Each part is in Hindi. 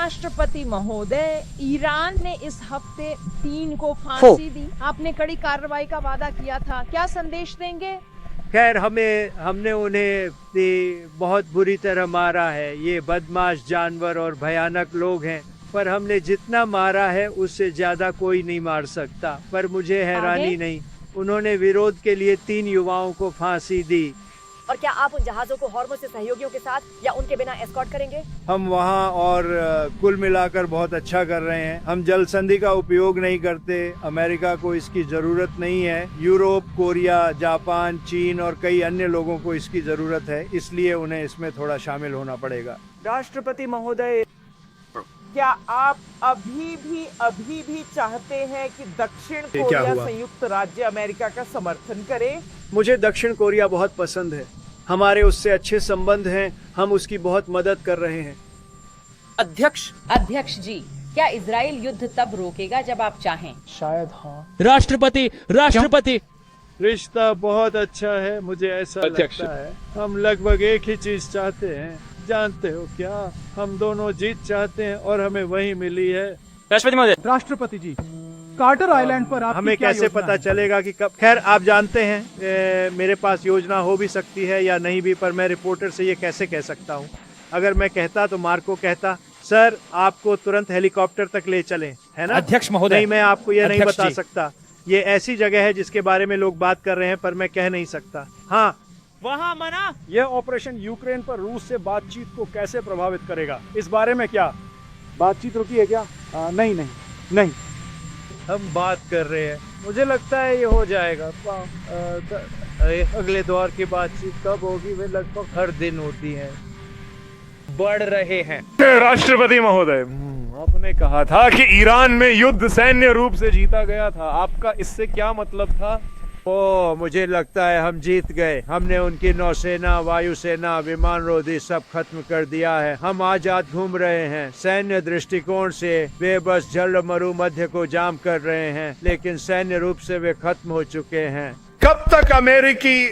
राष्ट्रपति महोदय, ईरान ने इस हफ्ते 3 को फांसी दी। आपने कड़ी कार्रवाई का वादा किया था, क्या संदेश देंगे? खैर हमने उन्हें बहुत बुरी तरह मारा है। ये बदमाश जानवर और भयानक लोग हैं, पर हमने जितना मारा है उससे ज्यादा कोई नहीं मार सकता। पर मुझे हैरानी नहीं, उन्होंने विरोध के लिए 3 युवाओं को फांसी दी। और क्या आप उन जहाजों को हॉर्मुज़ से सहयोगियों के साथ या उनके बिना एस्कॉर्ट करेंगे? हम वहाँ और कुल मिलाकर बहुत अच्छा कर रहे हैं। हम जल संधि का उपयोग नहीं करते, अमेरिका को इसकी जरूरत नहीं है। यूरोप, कोरिया, जापान, चीन और कई अन्य लोगों को इसकी जरूरत है, इसलिए उन्हें इसमें थोड़ा शामिल होना पड़ेगा। राष्ट्रपति महोदय, क्या आप अभी भी चाहते हैं कि दक्षिण कोरिया संयुक्त राज्य अमेरिका का समर्थन करे? मुझे दक्षिण कोरिया बहुत पसंद है, हमारे उससे अच्छे संबंध हैं, हम उसकी बहुत मदद कर रहे हैं। अध्यक्ष जी, क्या इजराइल युद्ध तब रोकेगा जब आप चाहें? शायद हाँ। राष्ट्रपति रिश्ता बहुत अच्छा है, मुझे ऐसा लगता है। हम लगभग एक ही चीज चाहते हैं, जानते हो क्या? हम दोनों जीत चाहते हैं और हमें वही मिली है। राष्ट्रपति महोदय। राष्ट्रपति जी, कार्टर आइलैंड पर आप हमें कैसे पता चलेगा कि कब? खैर आप जानते हैं, मेरे पास योजना हो भी सकती है या नहीं भी, पर मैं रिपोर्टर से ये कैसे कह सकता हूँ? अगर मैं कहता तो मार्को कहता, सर आपको तुरंत हेलीकॉप्टर तक ले चलें, है ना? अध्यक्ष महोदय। नहीं, मैं आपको ये नहीं बता सकता। ये ऐसी जगह है जिसके बारे में लोग बात कर रहे हैं, पर मैं कह नहीं सकता। हाँ, वहाँ मना। यह ऑपरेशन यूक्रेन पर रूस से बातचीत को कैसे प्रभावित करेगा, इस बारे में क्या बातचीत रुकी है क्या? नहीं। हम बात कर रहे हैं, मुझे लगता है ये हो जाएगा। अगले दौर की बातचीत कब होगी? वे लगभग हर दिन होती है, बढ़ रहे हैं। राष्ट्रपति महोदय, आपने कहा था कि ईरान में युद्ध सैन्य रूप से जीता गया था, आपका इससे क्या मतलब था? मुझे लगता है हम जीत गए। हमने उनकी नौसेना, वायुसेना, विमान रोधी सब खत्म कर दिया है। हम आजाद घूम रहे हैं। सैन्य दृष्टिकोण से वे बस जल मरुमध्य को जाम कर रहे हैं, लेकिन सैन्य रूप से वे खत्म हो चुके हैं। कब तक अमेरिकी?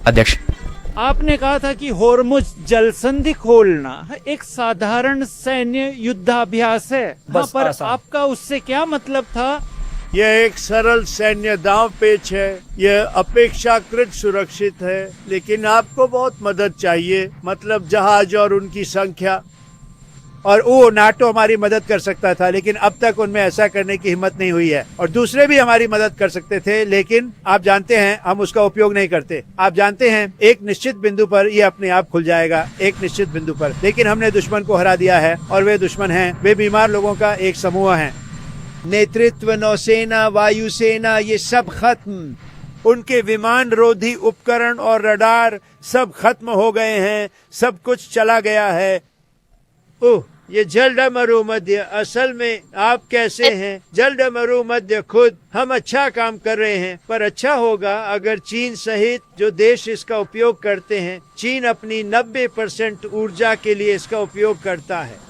अध्यक्ष, आपने कहा था कि होर्मुज जल संधि खोलना एक साधारण सैन्य युद्धाभ्यास है, पर आपका उससे क्या मतलब था? यह एक सरल सैन्य दांव पेच है। यह अपेक्षाकृत सुरक्षित है, लेकिन आपको बहुत मदद चाहिए, मतलब जहाज और उनकी संख्या। और वो नाटो हमारी मदद कर सकता था, लेकिन अब तक उनमें ऐसा करने की हिम्मत नहीं हुई है। और दूसरे भी हमारी मदद कर सकते थे, लेकिन आप जानते हैं हम उसका उपयोग नहीं करते। आप जानते हैं एक निश्चित बिंदु पर ये अपने आप खुल जाएगा, एक निश्चित बिंदु पर। लेकिन हमने दुश्मन को हरा दिया है, और वे दुश्मन हैं, वे बीमार लोगों का एक समूह है। नेतृत्व, नौसेना, वायुसेना, ये सब खत्म। उनके विमान रोधी उपकरण और रडार सब खत्म हो गए हैं, सब कुछ चला गया है। ओह, ये जलडमरुमध्य, असल में आप कैसे हैं? जलडमरुमध्य खुद, हम अच्छा काम कर रहे हैं, पर अच्छा होगा अगर चीन सहित जो देश इसका उपयोग करते हैं, चीन अपनी 90% ऊर्जा के लिए इसका उपयोग करता है।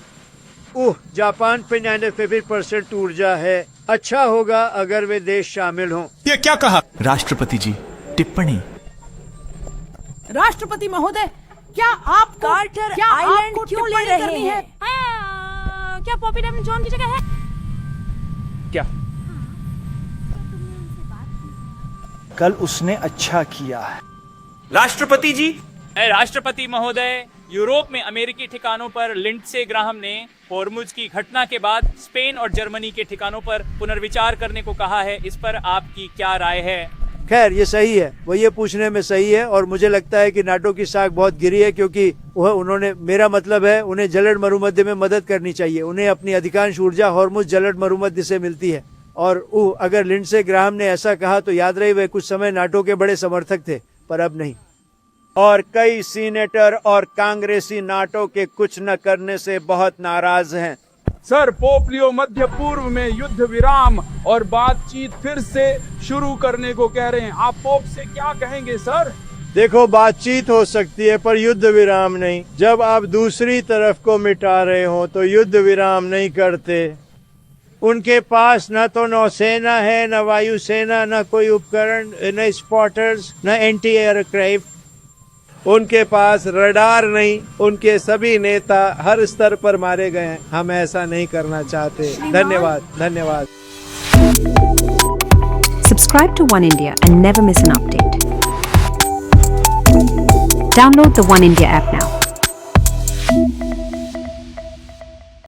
जापान पे 95% ऊर्जा है। अच्छा होगा अगर वे देश शामिल हों। ये क्या कहा? राष्ट्रपति जी, टिप्पणी। राष्ट्रपति महोदय, क्या आप कार्टर आइलैंड क्यों ले रहे हैं? क्या पॉपी डैम जॉन की जगह है क्या? कल उसने अच्छा किया है। राष्ट्रपति जी। राष्ट्रपति महोदय, यूरोप में अमेरिकी ठिकानों पर लिंडसे ग्राहम ने होर्मुज की घटना के बाद स्पेन और जर्मनी के ठिकानों पर पुनर्विचार करने को कहा है। इस पर आपकी क्या राय है? खैर ये सही है, वो ये पूछने में सही है, और मुझे लगता है कि नाटो की साख बहुत गिरी है, क्योंकि उन्होंने, मेरा मतलब है, उन्हें जलद मरुमध्य में मदद करनी चाहिए। उन्हें अपनी अधिकांश ऊर्जा होर्मुज जलद मरुमध्य से मिलती है। और अगर लिंडसे ग्राहम ने ऐसा कहा तो याद रहे वे कुछ समय नाटो के बड़े समर्थक थे, पर अब नहीं। और कई सीनेटर और कांग्रेसी नाटो के कुछ न करने से बहुत नाराज हैं। सर, पोप लियो मध्य पूर्व में युद्ध विराम और बातचीत फिर से शुरू करने को कह रहे हैं। आप पोप से क्या कहेंगे सर? देखो, बातचीत हो सकती है पर युद्ध विराम नहीं। जब आप दूसरी तरफ को मिटा रहे हो तो युद्ध विराम नहीं करते। उनके पास न तो नौसेना है, न वायुसेना, न कोई उपकरण, न स्पॉटर्स, न एंटी एयरक्राफ्ट। उनके पास रडार नहीं, उनके सभी नेता हर स्तर पर मारे गए हैं। हम ऐसा नहीं करना चाहते। धन्यवाद, धन्यवाद। Subscribe to One India and never miss an update. Download the One India app now.